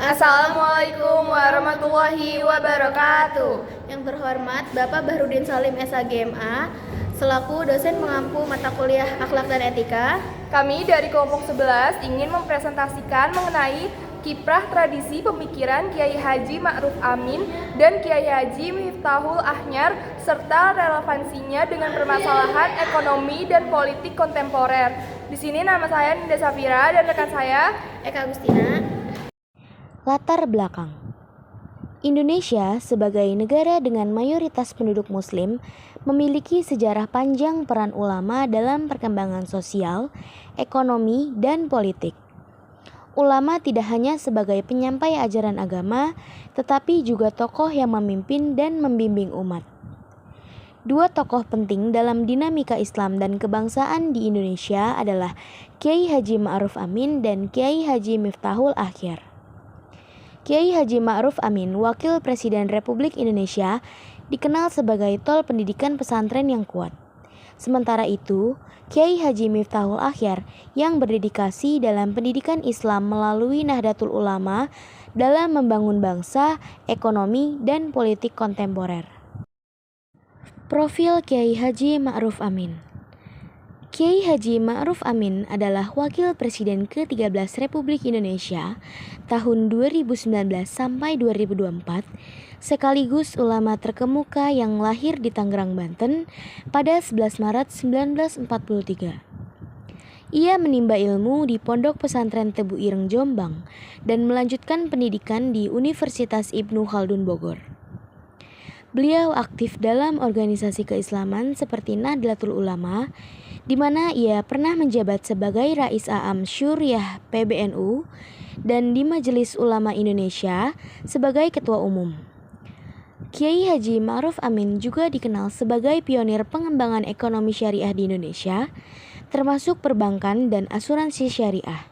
Assalamualaikum warahmatullahi wabarakatuh. Yang terhormat Bapak Bahrudin Salim SHGMA selaku dosen pengampu mata kuliah Akhlak dan Etika. Kami dari kelompok 11 ingin mempresentasikan mengenai kiprah tradisi pemikiran Kiai Haji Ma'ruf Amin dan Kiai Haji Miftahul Akhyar serta relevansinya dengan permasalahan ekonomi dan politik kontemporer. Di sini nama saya Ninda Safira dan rekan saya Eka Agustina. Latar belakang Indonesia sebagai negara dengan mayoritas penduduk muslim memiliki sejarah panjang peran ulama dalam perkembangan sosial, ekonomi, dan politik. Ulama tidak hanya sebagai penyampai ajaran agama, tetapi juga tokoh yang memimpin dan membimbing umat. Dua tokoh penting dalam dinamika Islam dan kebangsaan di Indonesia adalah Kiai Haji Ma'ruf Amin dan Kiai Haji Miftahul Akhyar. Kiai Haji Ma'ruf Amin, Wakil Presiden Republik Indonesia, dikenal sebagai tol pendidikan pesantren yang kuat. Sementara itu, Kiai Haji Miftahul Akhyar yang berdedikasi dalam pendidikan Islam melalui Nahdlatul Ulama dalam membangun bangsa, ekonomi, dan politik kontemporer. Profil Kiai Haji Ma'ruf Amin. Kiai Haji Ma'ruf Amin adalah Wakil Presiden ke-13 Republik Indonesia tahun 2019 sampai 2024, sekaligus ulama terkemuka yang lahir di Tangerang, Banten pada 11 Maret 1943. Ia menimba ilmu di Pondok Pesantren Tebu Ireng, Jombang, dan melanjutkan pendidikan di Universitas Ibnu Khaldun, Bogor. Beliau aktif dalam organisasi keislaman seperti Nahdlatul Ulama, di mana ia pernah menjabat sebagai Rais A'am Syuriah PBNU dan di Majelis Ulama Indonesia sebagai Ketua Umum. Kiai Haji Ma'ruf Amin juga dikenal sebagai pionir pengembangan ekonomi syariah di Indonesia, termasuk perbankan dan asuransi syariah.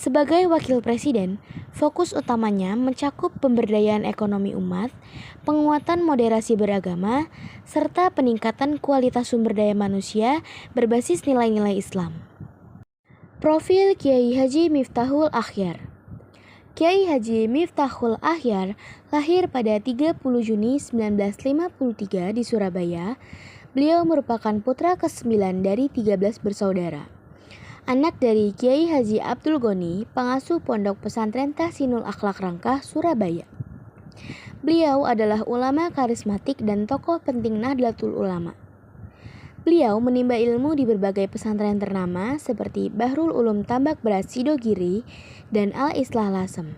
Sebagai Wakil Presiden, fokus utamanya mencakup pemberdayaan ekonomi umat, penguatan moderasi beragama, serta peningkatan kualitas sumber daya manusia berbasis nilai-nilai Islam. Profil Kiai Haji Miftahul Akhyar. Kiai Haji Miftahul Akhyar lahir pada 30 Juni 1953 di Surabaya. Beliau merupakan putra ke-9 dari 13 bersaudara. Anak dari Kiai Haji Abdul Ghani, pengasuh Pondok Pesantren Tahsinul Akhlak Rangkah, Surabaya. Beliau adalah ulama karismatik dan tokoh penting Nahdlatul Ulama. Beliau menimba ilmu di berbagai pesantren ternama seperti Bahrul Ulum Tambak Beras Sidogiri dan Al-Islah Lasem.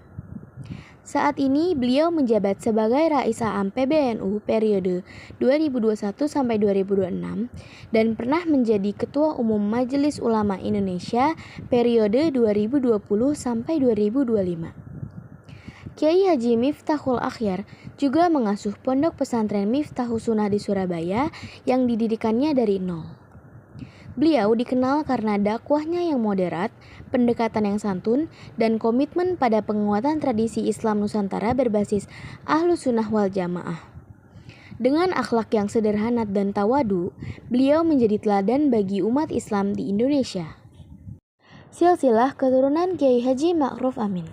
Saat ini beliau menjabat sebagai Rais A'am PBNU periode 2021 sampai 2026 dan pernah menjadi Ketua Umum Majelis Ulama Indonesia periode 2020 sampai 2025. Kiai Haji Miftahul Akhyar juga mengasuh Pondok Pesantren Miftahus Sunnah di Surabaya yang didirikannya dari nol. Beliau dikenal karena dakwahnya yang moderat, pendekatan yang santun, dan komitmen pada penguatan tradisi Islam Nusantara berbasis Ahlus Sunnah wal Jamaah. Dengan akhlak yang sederhana dan tawadu, beliau menjadi teladan bagi umat Islam di Indonesia. Silsilah keturunan Kiai Haji Ma'ruf Amin.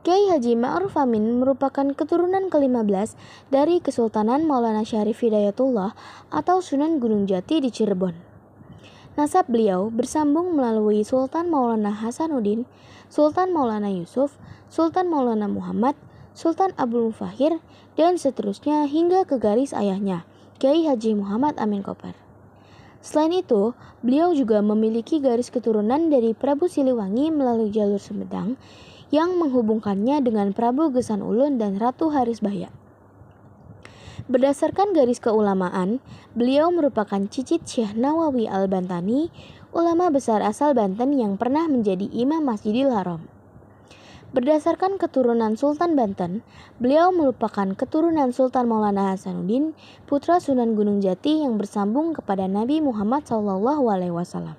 Kiai Haji Ma'ruf Amin merupakan keturunan ke-15 dari Kesultanan Maulana Syarif Hidayatullah atau Sunan Gunung Jati di Cirebon. Nasab beliau bersambung melalui Sultan Maulana Hasanuddin, Sultan Maulana Yusuf, Sultan Maulana Muhammad, Sultan Abdul Mufahir, dan seterusnya hingga ke garis ayahnya, Kiai Haji Muhammad Amin Kopar. Selain itu, beliau juga memiliki garis keturunan dari Prabu Siliwangi melalui jalur Sumedang yang menghubungkannya dengan Prabu Gesan Ulun dan Ratu Harisbaya. Berdasarkan garis keulamaan, beliau merupakan cicit Syekh Nawawi Al-Bantani, ulama besar asal Banten yang pernah menjadi Imam Masjidil Haram. Berdasarkan keturunan Sultan Banten, beliau merupakan keturunan Sultan Maulana Hasanuddin, putra Sunan Gunung Jati yang bersambung kepada Nabi Muhammad SAW.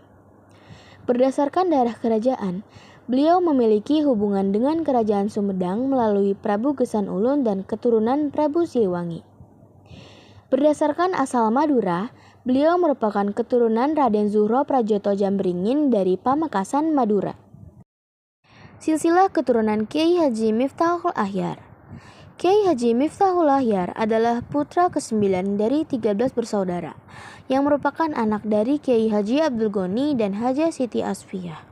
Berdasarkan darah kerajaan, beliau memiliki hubungan dengan Kerajaan Sumedang melalui Prabu Gesan Ulun dan keturunan Prabu Siliwangi. Berdasarkan asal Madura, beliau merupakan keturunan Raden Zuhro Prajoto Jamberingin dari Pamekasan, Madura. Silsilah keturunan Kiai Haji Miftahul Akhyar. Kiai Haji Miftahul Akhyar adalah putra ke-9 dari 13 bersaudara, yang merupakan anak dari Kiai Haji Abdul Goni dan Hajah Siti Asfiyah.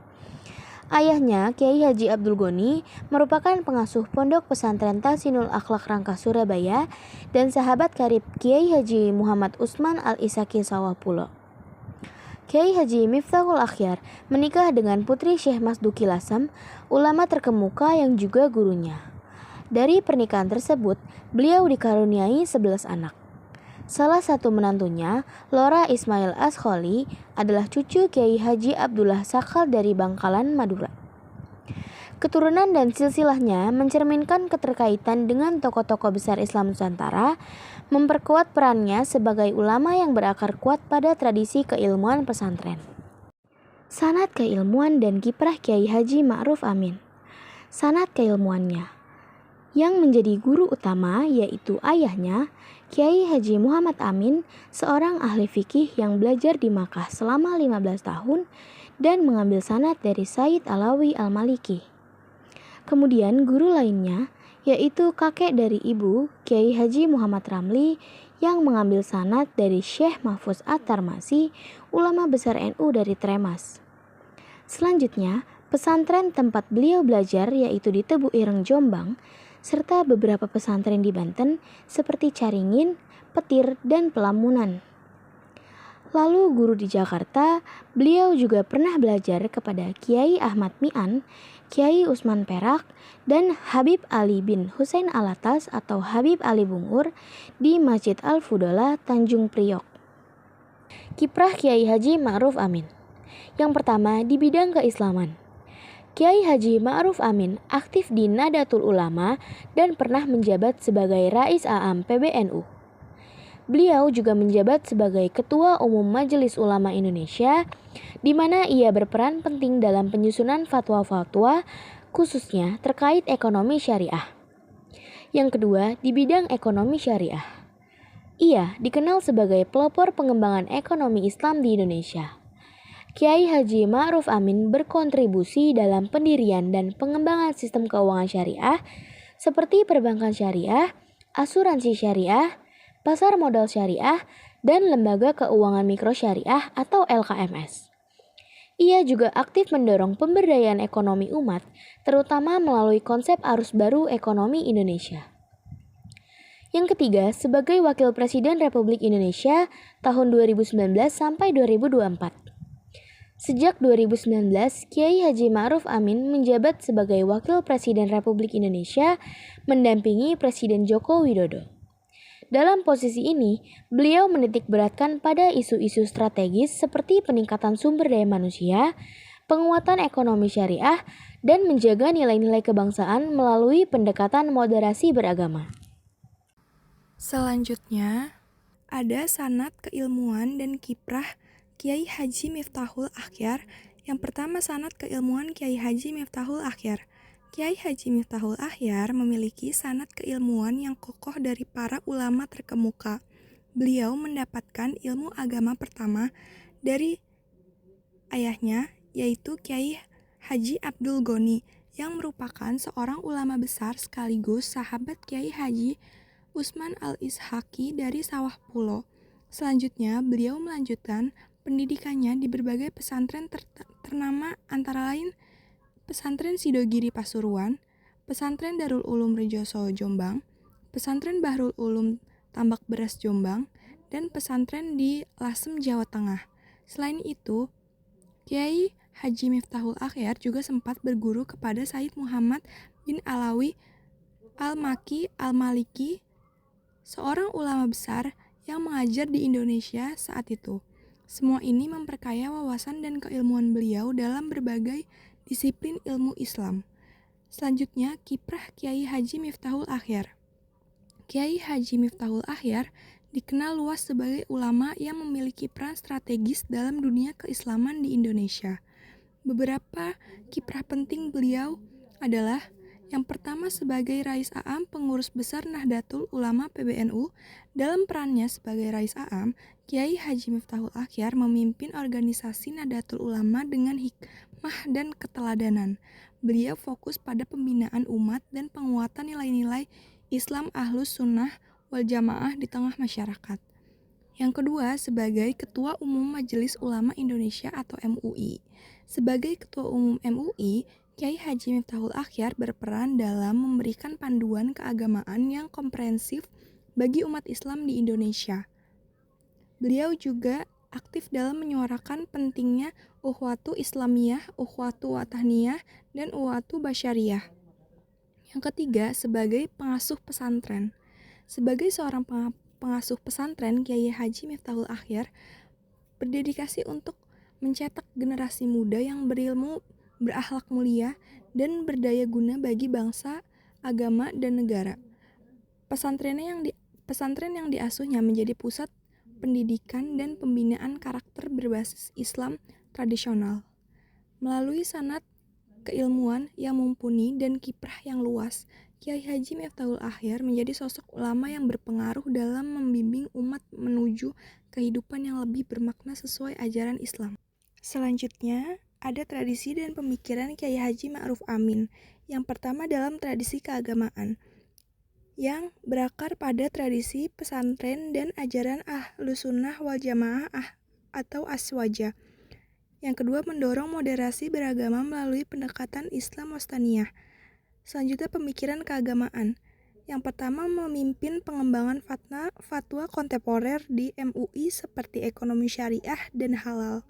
Ayahnya, Kiai Haji Abdul Goni, merupakan pengasuh Pondok Pesantren Tahsinul Akhlak Rangkas Surabaya dan sahabat karib Kiai Haji Muhammad Utsman Al-Isaki Sawahpulo. Kiai Haji Miftahul Akhyar menikah dengan putri Syekh Masduki Lasem, ulama terkemuka yang juga gurunya. Dari pernikahan tersebut, beliau dikaruniai 11 anak. Salah satu menantunya, Lora Ismail Askholi, adalah cucu Kiai Haji Abdullah Sakal dari Bangkalan, Madura. Keturunan dan silsilahnya mencerminkan keterkaitan dengan tokoh-tokoh besar Islam Nusantara, memperkuat perannya sebagai ulama yang berakar kuat pada tradisi keilmuan pesantren. Sanad keilmuan dan kiprah Kiai Haji Ma'ruf Amin. Sanad keilmuannya. Yang menjadi guru utama yaitu ayahnya, Kiai Haji Muhammad Amin, seorang ahli fikih yang belajar di Makkah selama 15 tahun dan mengambil sanad dari Sayyid Alawi Al-Maliki. Kemudian guru lainnya yaitu kakek dari ibu, Kiai Haji Muhammad Ramli, yang mengambil sanad dari Syekh Mahfuz At-Tarmasi, ulama besar NU dari Tremas. Selanjutnya, pesantren tempat beliau belajar yaitu di Tebu Ireng, Jombang, serta beberapa pesantren di Banten seperti Caringin, Petir, dan Pelamunan. Lalu guru di Jakarta, beliau juga pernah belajar kepada Kiai Ahmad Mi'an, Kiai Usman Perak, dan Habib Ali bin Husain Alatas atau Habib Ali Bungur di Masjid Al-Fudola, Tanjung Priok. Kiprah Kiai Haji Ma'ruf Amin. Yang pertama, di bidang keislaman. Kiai Haji Ma'ruf Amin aktif di Nadatul Ulama dan pernah menjabat sebagai Rais A'am PBNU. Beliau juga menjabat sebagai Ketua Umum Majelis Ulama Indonesia, di mana ia berperan penting dalam penyusunan fatwa-fatwa, khususnya terkait ekonomi syariah. Yang kedua, di bidang ekonomi syariah. Ia dikenal sebagai pelopor pengembangan ekonomi Islam di Indonesia. Kiai Haji Ma'ruf Amin berkontribusi dalam pendirian dan pengembangan sistem keuangan syariah seperti perbankan syariah, asuransi syariah, pasar modal syariah, dan lembaga keuangan mikro syariah atau LKMS. Ia juga aktif mendorong pemberdayaan ekonomi umat, terutama melalui konsep arus baru ekonomi Indonesia. Yang ketiga, sebagai Wakil Presiden Republik Indonesia tahun 2019 sampai 2024. Sejak 2019, Kiai Haji Ma'ruf Amin menjabat sebagai Wakil Presiden Republik Indonesia mendampingi Presiden Joko Widodo. Dalam posisi ini, beliau menitik beratkan pada isu-isu strategis seperti peningkatan sumber daya manusia, penguatan ekonomi syariah, dan menjaga nilai-nilai kebangsaan melalui pendekatan moderasi beragama. Selanjutnya, ada sanad keilmuan dan kiprah Kiai Haji Miftahul Akhyar. Yang pertama, sanad keilmuan Kiai Haji Miftahul Akhyar. Kiai Haji Miftahul Akhyar memiliki sanad keilmuan yang kokoh dari para ulama terkemuka. Beliau mendapatkan ilmu agama pertama dari ayahnya, yaitu Kiai Haji Abdul Goni, yang merupakan seorang ulama besar sekaligus sahabat Kiai Haji Utsman Al-Ishaki dari Sawahpulo. Selanjutnya, beliau melanjutkan pendidikannya di berbagai pesantren ternama antara lain Pesantren Sidogiri Pasuruan, Pesantren Darul Ulum Rejoso Jombang, Pesantren Bahrul Ulum Tambak Beras Jombang, dan pesantren di Lasem, Jawa Tengah. Selain itu, Kiai Haji Miftahul Akhyar juga sempat berguru kepada Sayyid Muhammad bin Alawi Al-Maki Al-Maliki, seorang ulama besar yang mengajar di Indonesia saat itu. Semua ini memperkaya wawasan dan keilmuan beliau dalam berbagai disiplin ilmu Islam. Selanjutnya, kiprah Kiai Haji Miftahul Akhyar. Kiai Haji Miftahul Akhyar dikenal luas sebagai ulama yang memiliki peran strategis dalam dunia keislaman di Indonesia. Beberapa kiprah penting beliau adalah: yang pertama, sebagai Rais A'am Pengurus Besar Nahdlatul Ulama PBNU. Dalam perannya sebagai Rais A'am, Kiai Haji Miftahul Akhyar memimpin organisasi Nahdlatul Ulama dengan hikmah dan keteladanan. beliau fokus pada pembinaan umat dan penguatan nilai-nilai Islam Ahlus Sunnah wal Jamaah di tengah masyarakat. Yang kedua, sebagai Ketua Umum Majelis Ulama Indonesia atau MUI. Sebagai Ketua Umum MUI, Kiai Haji Miftahul Akhyar berperan dalam memberikan panduan keagamaan yang komprehensif bagi umat Islam di Indonesia. Beliau juga aktif dalam menyuarakan pentingnya ukhuwatu Islamiyah, ukhuwatu Wathaniyah, dan ukhuwatu Basyariyah. Yang ketiga, sebagai pengasuh pesantren. Sebagai seorang pengasuh pesantren, Kiai Haji Miftahul Akhyar berdedikasi untuk mencetak generasi muda yang berilmu, berakhlak mulia, dan berdaya guna bagi bangsa, agama, dan negara. Pesantren yang diasuhnya menjadi pusat pendidikan dan pembinaan karakter berbasis Islam tradisional. Melalui sanad keilmuan yang mumpuni dan kiprah yang luas, Kiai Haji Miftahul Akhyar menjadi sosok ulama yang berpengaruh dalam membimbing umat menuju kehidupan yang lebih bermakna sesuai ajaran Islam. Selanjutnya, ada tradisi dan pemikiran Kiai Haji Ma'ruf Amin. Yang pertama dalam tradisi keagamaan, yang berakar pada tradisi pesantren dan ajaran Ahlus Sunnah wal Jamaah atau Aswaja. Yang kedua, mendorong moderasi beragama melalui pendekatan Islam Wastaniyah. Selanjutnya, pemikiran keagamaan. Yang pertama, memimpin pengembangan fatwa kontemporer di MUI seperti ekonomi syariah dan halal.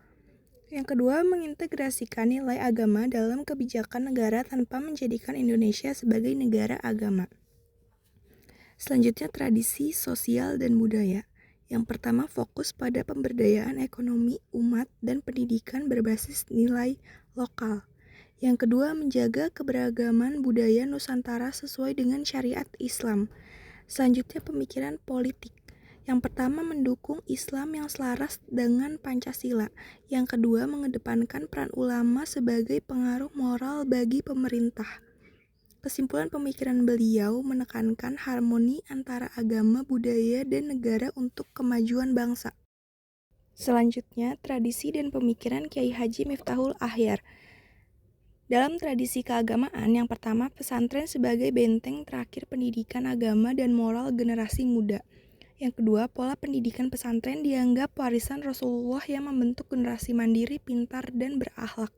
Yang kedua, mengintegrasikan nilai agama dalam kebijakan negara tanpa menjadikan Indonesia sebagai negara agama. Selanjutnya, tradisi sosial dan budaya. Yang pertama, fokus pada pemberdayaan ekonomi umat dan pendidikan berbasis nilai lokal. Yang kedua, menjaga keberagaman budaya Nusantara sesuai dengan syariat Islam. Selanjutnya, pemikiran politik. Yang pertama, mendukung Islam yang selaras dengan Pancasila. Yang kedua, mengedepankan peran ulama sebagai pengaruh moral bagi pemerintah. Kesimpulan pemikiran beliau menekankan harmoni antara agama, budaya, dan negara untuk kemajuan bangsa. Selanjutnya, tradisi dan pemikiran Kiai Haji Miftahul Akhyar. Dalam tradisi keagamaan, yang pertama, pesantren sebagai benteng terakhir pendidikan agama dan moral generasi muda. Yang kedua, pola pendidikan pesantren dianggap warisan Rasulullah yang membentuk generasi mandiri, pintar, dan berakhlak.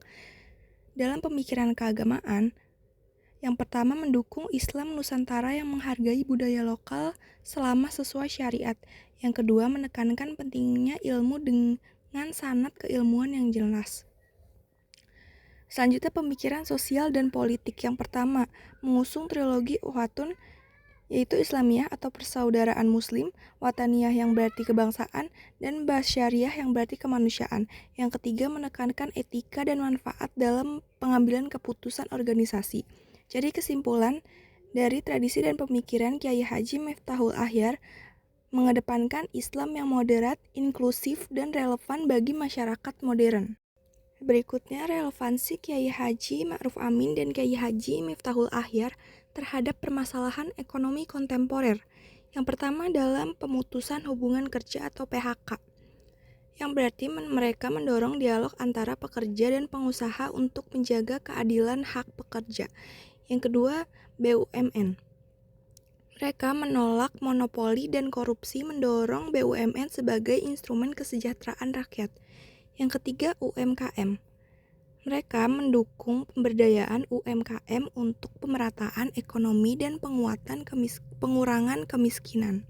Dalam pemikiran keagamaan, yang pertama, mendukung Islam Nusantara yang menghargai budaya lokal selama sesuai syariat. Yang kedua, menekankan pentingnya ilmu dengan sanad keilmuan yang jelas. Selanjutnya, pemikiran sosial dan politik. Yang pertama, mengusung trilogi Ukhuwatun, yaitu Islamiyah atau persaudaraan Muslim, Wathaniyah yang berarti kebangsaan, dan Basyariyah yang berarti kemanusiaan. Yang ketiga, menekankan etika dan manfaat dalam pengambilan keputusan organisasi. Jadi kesimpulan dari tradisi dan pemikiran Kiai Haji Miftahul Akhyar mengedepankan Islam yang moderat, inklusif, dan relevan bagi masyarakat modern. Berikutnya, relevansi Kiai Haji Ma'ruf Amin dan Kiai Haji Miftahul Akhyar terhadap permasalahan ekonomi kontemporer. Yang pertama, dalam pemutusan hubungan kerja atau PHK, yang berarti mereka mendorong dialog antara pekerja dan pengusaha untuk menjaga keadilan hak pekerja. Yang kedua, BUMN. Mereka menolak monopoli dan korupsi, mendorong BUMN sebagai instrumen kesejahteraan rakyat. Yang ketiga, UMKM. Mereka mendukung pemberdayaan UMKM untuk pemerataan ekonomi dan pengurangan kemiskinan.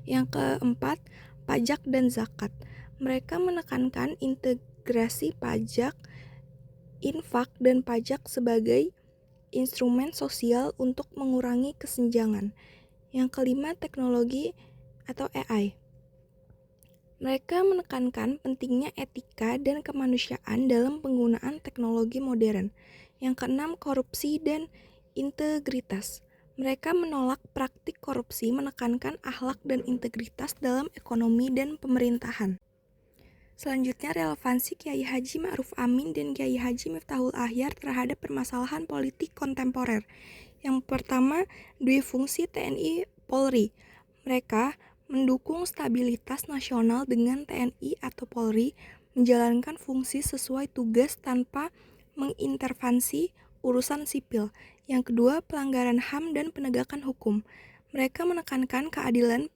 Yang keempat, pajak dan zakat. Mereka menekankan integrasi pajak, infak, dan pajak sebagai instrumen sosial untuk mengurangi kesenjangan. Yang kelima, teknologi atau AI. Mereka menekankan pentingnya etika dan kemanusiaan dalam penggunaan teknologi modern. Yang keenam, korupsi dan integritas. Mereka menolak praktik korupsi, menekankan akhlak dan integritas dalam ekonomi dan pemerintahan. Selanjutnya, relevansi Kiai Haji Ma'ruf Amin dan Kiai Haji Miftahul Akhyar terhadap permasalahan politik kontemporer. Yang pertama, dui fungsi TNI Polri. Mereka mendukung stabilitas nasional dengan TNI atau Polri menjalankan fungsi sesuai tugas tanpa mengintervensi urusan sipil. Yang kedua, pelanggaran HAM dan penegakan hukum. Mereka menekankan keadilan,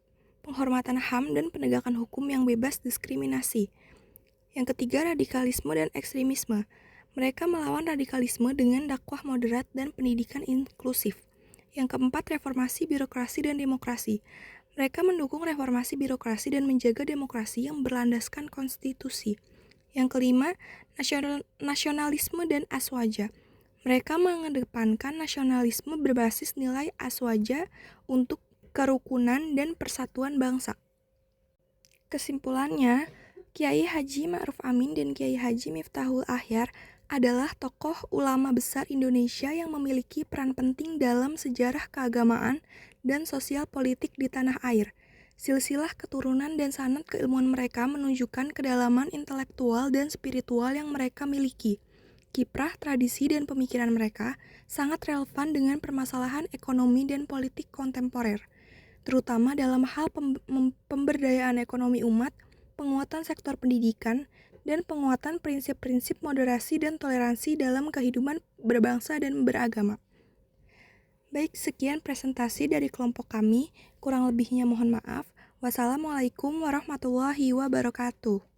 penghormatan HAM, dan penegakan hukum yang bebas diskriminasi. Yang ketiga, radikalisme dan ekstremisme. Mereka melawan radikalisme dengan dakwah moderat dan pendidikan inklusif. Yang keempat, reformasi birokrasi dan demokrasi. Mereka mendukung reformasi birokrasi dan menjaga demokrasi yang berlandaskan konstitusi. Yang kelima, nasionalisme dan aswaja. Mereka mengedepankan nasionalisme berbasis nilai aswaja untuk kerukunan dan persatuan bangsa. Kesimpulannya, Kiai Haji Ma'ruf Amin dan Kiai Haji Miftahul Akhyar adalah tokoh ulama besar Indonesia yang memiliki peran penting dalam sejarah keagamaan dan sosial politik di tanah air. Silsilah keturunan dan sanad keilmuan mereka menunjukkan kedalaman intelektual dan spiritual yang mereka miliki. Kiprah, tradisi, dan pemikiran mereka sangat relevan dengan permasalahan ekonomi dan politik kontemporer, terutama dalam hal pemberdayaan ekonomi umat, penguatan sektor pendidikan, dan penguatan prinsip-prinsip moderasi dan toleransi dalam kehidupan berbangsa dan beragama. Baik, sekian presentasi dari kelompok kami. Kurang lebihnya mohon maaf. Wassalamualaikum warahmatullahi wabarakatuh.